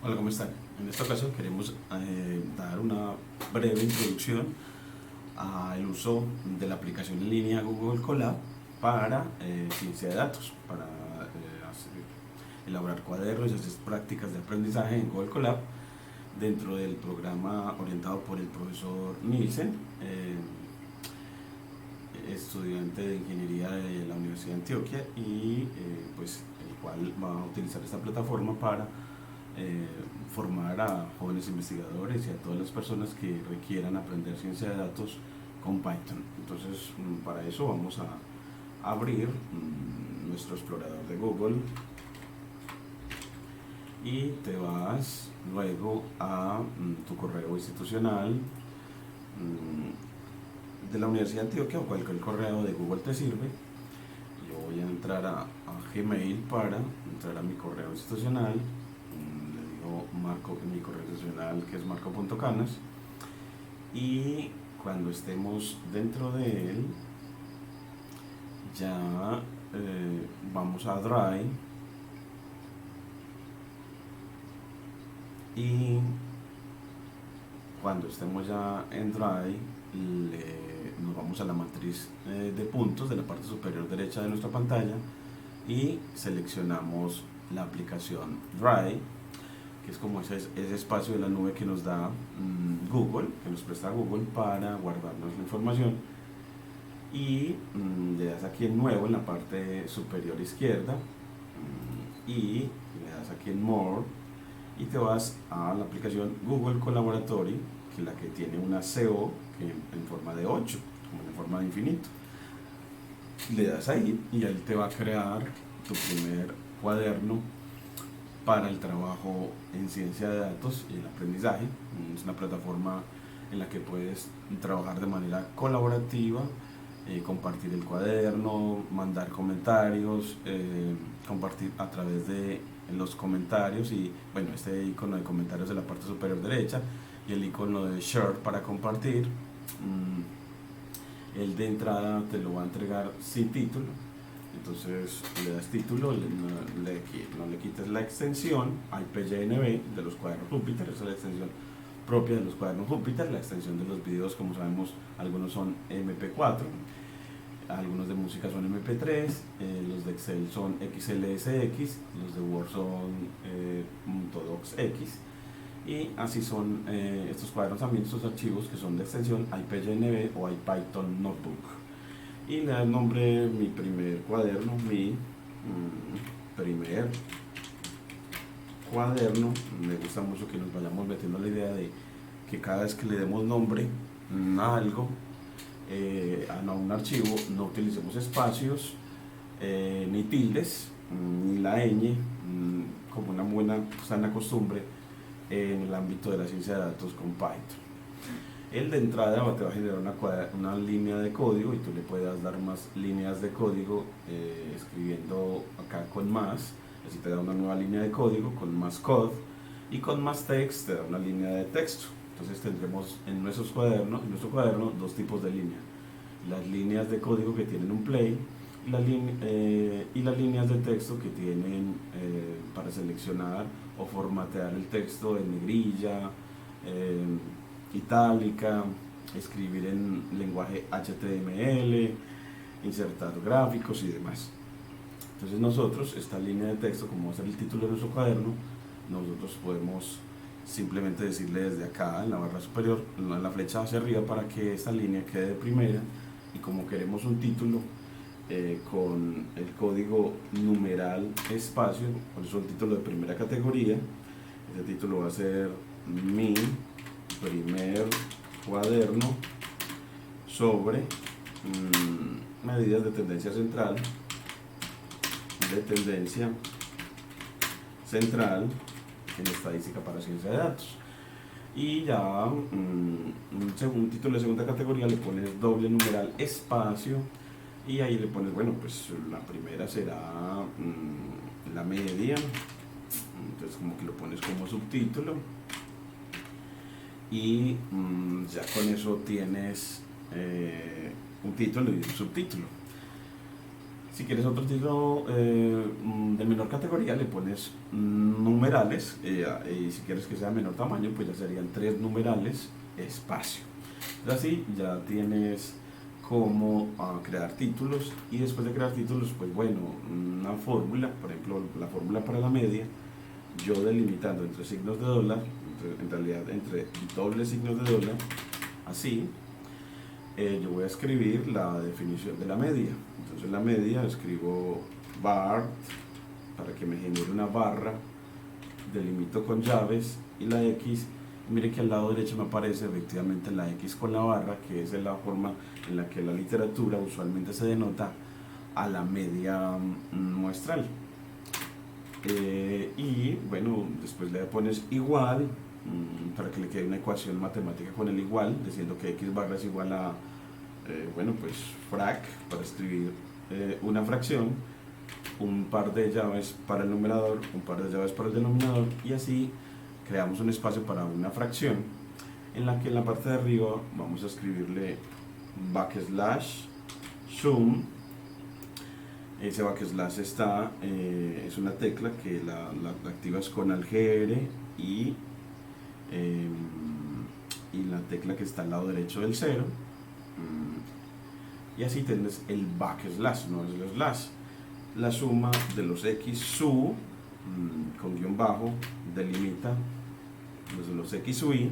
Hola, ¿cómo están? En esta ocasión queremos dar una breve introducción al uso de la aplicación en línea Google Colab para ciencia de datos, para elaborar cuadernos y hacer prácticas de aprendizaje en Google Colab dentro del programa orientado por el profesor Nielsen, estudiante de ingeniería de la Universidad de Antioquia y pues el cual va a utilizar esta plataforma para eh, formar a jóvenes investigadores y a todas las personas que requieran aprender ciencia de datos con Python. Entonces, para eso vamos a abrir nuestro explorador de Google y te vas luego a tu correo institucional de la Universidad de Antioquia o cualquier correo de Google te sirve. Yo voy a entrar a Gmail para entrar a mi correo institucional. Le digo Marco en mi correo institucional, que es marco.canas, y cuando estemos dentro de él ya vamos a Drive y cuando estemos ya en Drive nos vamos a la matriz de puntos de la parte superior derecha de nuestra pantalla y seleccionamos la aplicación Drive, que es como ese espacio de la nube que nos da Google, que nos presta Google para guardarnos la información. Y le das aquí en nuevo en la parte superior izquierda y le das aquí en More y te vas a la aplicación Google Collaboratory, que es la que tiene una CO que en forma de 8, como en forma de infinito. Le das ahí y él te va a crear tu primer cuaderno para el trabajo en ciencia de datos y el aprendizaje. Es una plataforma en la que puedes trabajar de manera colaborativa, compartir el cuaderno, mandar comentarios, compartir a través de los comentarios y bueno, este icono de comentarios de la parte superior derecha y el icono de share para compartir. El de entrada te lo va a entregar sin título, entonces le das título, no le quites la extensión IPGNB de los cuadernos Júpiter. Esa es la extensión propia de los cuadernos Júpiter. La extensión de los videos, como sabemos, algunos son MP4, algunos de música son MP3, los de Excel son XLSX, los de Word son .docx, y así son estos cuadernos también, estos archivos que son de extensión IPGNB o IPython Notebook. Y le da el nombre mi primer cuaderno, mi primer cuaderno. Me gusta mucho que nos vayamos metiendo la idea de que cada vez que le demos nombre a algo, a un archivo, no utilicemos espacios, ni tildes, ni la ñ, como una buena sana costumbre en el ámbito de la ciencia de datos con Python. El de entrada te va a generar una línea de código y tú le puedes dar más líneas de código escribiendo acá con más, así te da una nueva línea de código con más code, y con más text te da una línea de texto. Entonces tendremos en nuestro cuaderno dos tipos de líneas: las líneas de código que tienen un play y las líneas de texto que tienen para seleccionar o formatear el texto en negrilla, itálica, escribir en lenguaje HTML, insertar gráficos y demás. Entonces nosotros, esta línea de texto, como va a ser el título de nuestro cuaderno, nosotros podemos simplemente decirle desde acá en la barra superior, la flecha hacia arriba, para que esta línea quede de primera, y como queremos un título con el código numeral espacio, por eso el título de primera categoría, ese título va a ser mi primer cuaderno sobre medidas de tendencia central, en estadística para ciencia de datos. Y ya un título de segunda categoría le pones doble numeral espacio y ahí le pones, bueno, pues la primera será la media, entonces como que lo pones como subtítulo y ya con eso tienes un título y un subtítulo. Si quieres otro título de menor categoría, le pones numerales, y si quieres que sea de menor tamaño, pues ya serían 3 numerales, espacio. Así ya tienes cómo crear títulos, y después de crear títulos, pues bueno, una fórmula, por ejemplo, la fórmula para la media, yo delimitando entre signos de dólar, en realidad entre dobles signos de dólar, así, yo voy a escribir la definición de la media. Entonces la media escribo bar para que me genere una barra, delimito con llaves y la X. Mire que al lado derecho me aparece efectivamente la X con la barra, que es la forma en la que la literatura usualmente se denota a la media muestral. Y bueno, después le pones igual para que le quede una ecuación matemática con el igual, diciendo que X barra es igual a, bueno, pues frac, para escribir una fracción, un par de llaves para el numerador, un par de llaves para el denominador, y así creamos un espacio para una fracción en la que en la parte de arriba vamos a escribirle backslash sum. Ese backslash es una tecla que la activas con algere y la tecla que está al lado derecho del 0, y así tienes el backslash, no es el slash. La suma de los x su con guión bajo delimita los x sub i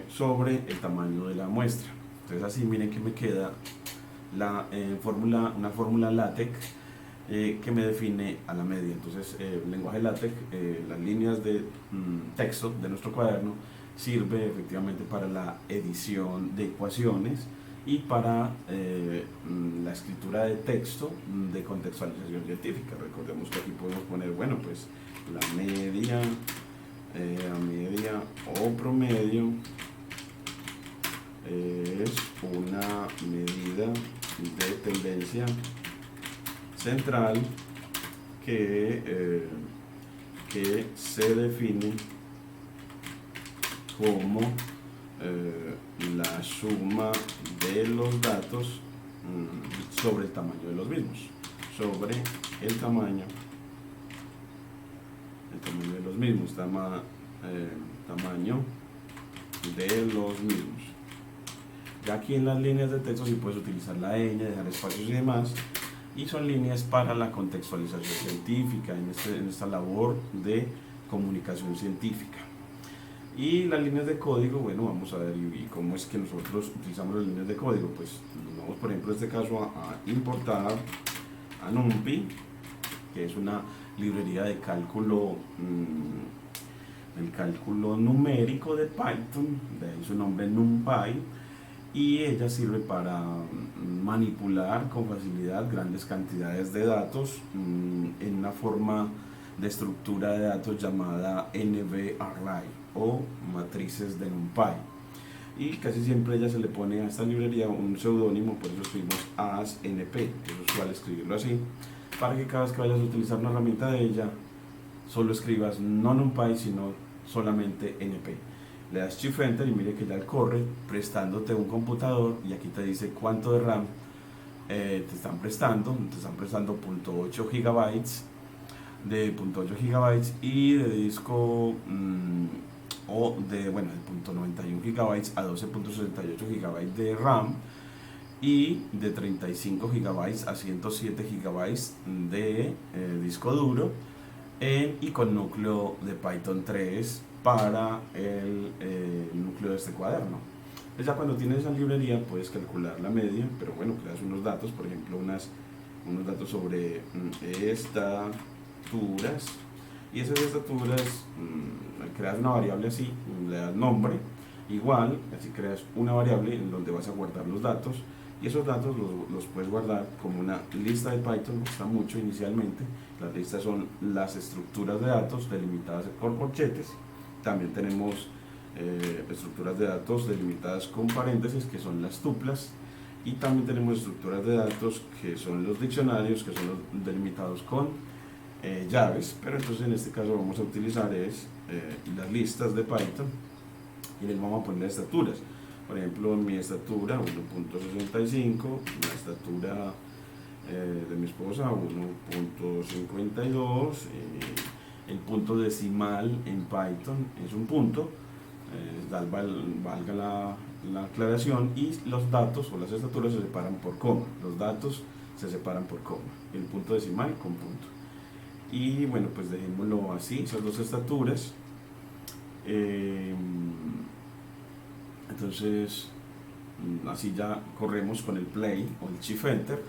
sobre el tamaño de la muestra. Entonces así miren que me queda una fórmula LaTeX que me define a la media. Entonces el lenguaje LaTeX, las líneas de texto de nuestro cuaderno, sirve efectivamente para la edición de ecuaciones y para la escritura de texto de contextualización científica. Recordemos que aquí podemos poner, bueno, pues la media, media o promedio es una medida de tendencia central que se define como la suma de los datos sobre el tamaño de los mismos, sobre el tamaño de los mismos, tamaño de los mismos. Ya aquí en las líneas de texto sí puedes utilizar la ñ, dejar espacios y demás, y son líneas para la contextualización científica en esta labor de comunicación científica. Y las líneas de código, bueno, vamos a ver y cómo es que nosotros utilizamos las líneas de código. Pues vamos, por ejemplo, en este caso a importar a NumPy, que es una librería de cálculo, el cálculo numérico de Python, de ahí su nombre NumPy, y ella sirve para manipular con facilidad grandes cantidades de datos en una forma de estructura de datos llamada NV-Array o matrices de NumPy, y casi siempre ella se le pone a esta librería un seudónimo, por eso escribimos ASNP, es usual escribirlo así, para que cada vez que vayas a utilizar una herramienta de ella solo escribas no NumPy sino solamente NP. Le das Shift Enter y mire que ya él corre prestándote un computador, y aquí te dice cuánto de RAM te están prestando 0.8 gigabytes de 0.8 gigabytes y de disco o de 0.91 gigabytes a 12.68 gigabytes de RAM, y de 35 gigabytes a 107 gigabytes de disco duro, y con núcleo de Python 3 para el núcleo de este cuaderno. Entonces ya cuando tienes esa librería puedes calcular la media, pero bueno, creas unos datos, por ejemplo unos datos sobre estaturas, y esas estaturas creas una variable así, le das nombre, igual, así creas una variable en donde vas a guardar los datos, y esos datos los puedes guardar como una lista de Python. Gusta mucho inicialmente. Las listas son las estructuras de datos delimitadas por corchetes. También tenemos estructuras de datos delimitadas con paréntesis, que son las tuplas, y también tenemos estructuras de datos que son los diccionarios, que son los delimitados con llaves, pero entonces en este caso vamos a utilizar las listas de Python, y les vamos a poner estaturas. Por ejemplo, en mi estatura 1.65, la estatura de mi esposa, 1.52. El punto decimal en Python es un punto, valga la aclaración, y los datos o las estaturas se separan por coma. Los datos se separan por coma, el punto decimal con punto. Y bueno, pues dejémoslo así, esas dos estaturas. Entonces, así ya corremos con el play o el shift enter,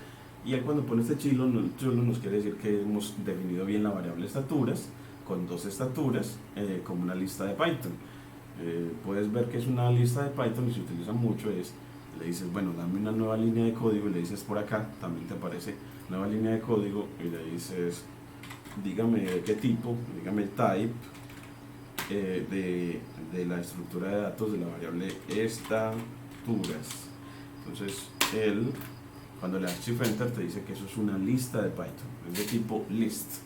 y él cuando pone este chilo nos quiere decir que hemos definido bien la variable estaturas con dos estaturas como una lista de Python. Puedes ver que es una lista de Python y se utiliza mucho. Le dices, bueno, dame una nueva línea de código, y le dices por acá, también te aparece nueva línea de código, y le dices, dígame de qué tipo, dígame el type de la estructura de datos de la variable estaturas. Entonces él, cuando le das shift enter, te dice que eso es una lista de Python, es de tipo list.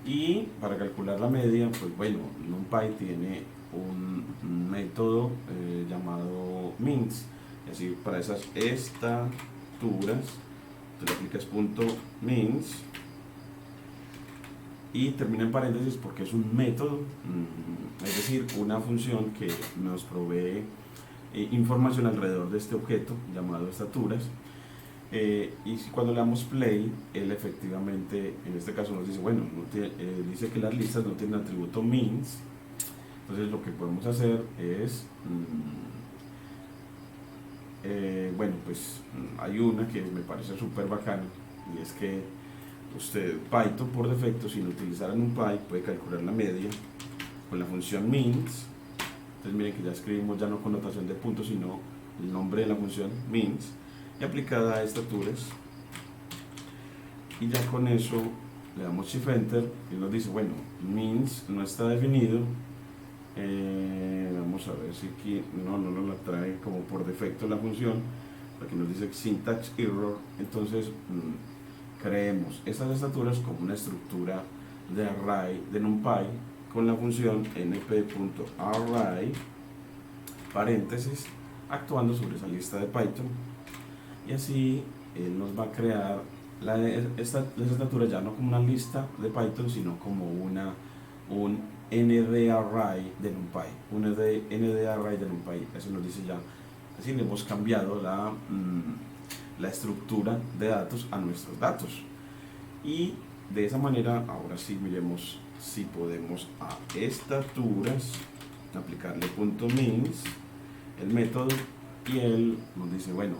Y para calcular la media, pues bueno, NumPy tiene un método llamado means, y así para esas estaturas tú le aplicas .means y termina en paréntesis porque es un método, es decir, una función que nos provee información alrededor de este objeto llamado estaturas. Y cuando le damos play, él efectivamente, en este caso nos dice, bueno, dice que las listas no tienen atributo means. Entonces lo que podemos hacer es, bueno, pues hay una que me parece súper bacana, y es que Python por defecto, sin utilizar NumPy, puede calcular la media con la función means. Entonces miren que ya escribimos ya no con notación de puntos, sino el nombre de la función means, y aplicada a estaturas, y ya con eso le damos shift enter y nos dice, bueno, means no está definido. Vamos a ver si aquí no nos la trae como por defecto la función, porque nos dice syntax error. Entonces creemos estas estaturas como una estructura de array de NumPy con la función np.array paréntesis actuando sobre esa lista de Python, y así él nos va a crear las estaturas ya no como una lista de Python, sino como un ND-array de NumPy, un ND-array de NumPy. Eso nos dice ya, así le hemos cambiado la estructura de datos a nuestros datos. Y de esa manera, ahora sí miremos si podemos a estaturas aplicarle .means, el método, y él nos dice, bueno,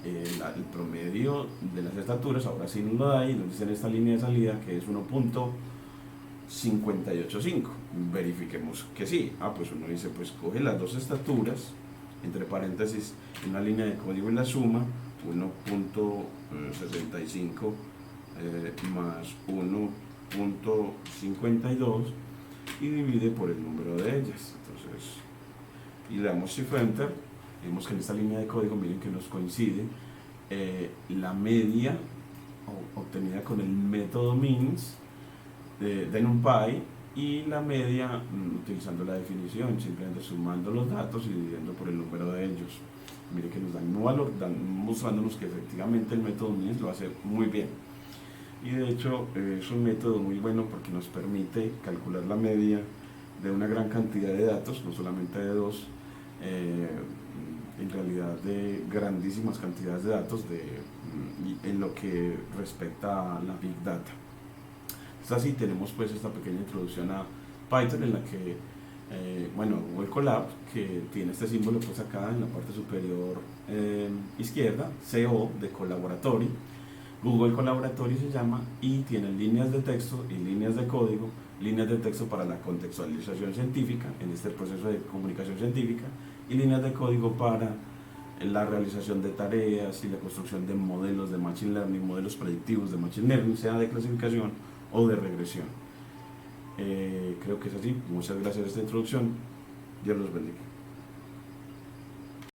el promedio de las estaturas ahora sí nos lo da, y nos dice en esta línea de salida que es 1.585. Verifiquemos que sí. Pues uno dice, pues coge las dos estaturas, entre paréntesis, en una línea de código y la suma, 1.65 más 1.52, y divide por el número de ellas. Entonces, y le damos shift enter. Vemos que en esta línea de código, miren que nos coincide la media obtenida con el método means de NumPy, y la media utilizando la definición, simplemente sumando los datos y dividiendo por el número de ellos. Miren que nos dan un valor, mostrándonos que efectivamente el método means lo hace muy bien. Y de hecho es un método muy bueno porque nos permite calcular la media de una gran cantidad de datos, no solamente de dos, en realidad de grandísimas cantidades de datos en lo que respecta a la Big Data. Entonces así tenemos pues esta pequeña introducción a Python, en la que bueno, Google Colab, que tiene este símbolo pues acá en la parte superior izquierda, CO de Collaboratory. Google Collaboratory se llama, y tiene líneas de texto y líneas de código, líneas de texto para la contextualización científica en este proceso de comunicación científica, y líneas de código para la realización de tareas y la construcción de modelos de Machine Learning, modelos predictivos de Machine Learning, sea de clasificación o de regresión. Creo que es así. Muchas gracias por esta introducción. Dios los bendiga.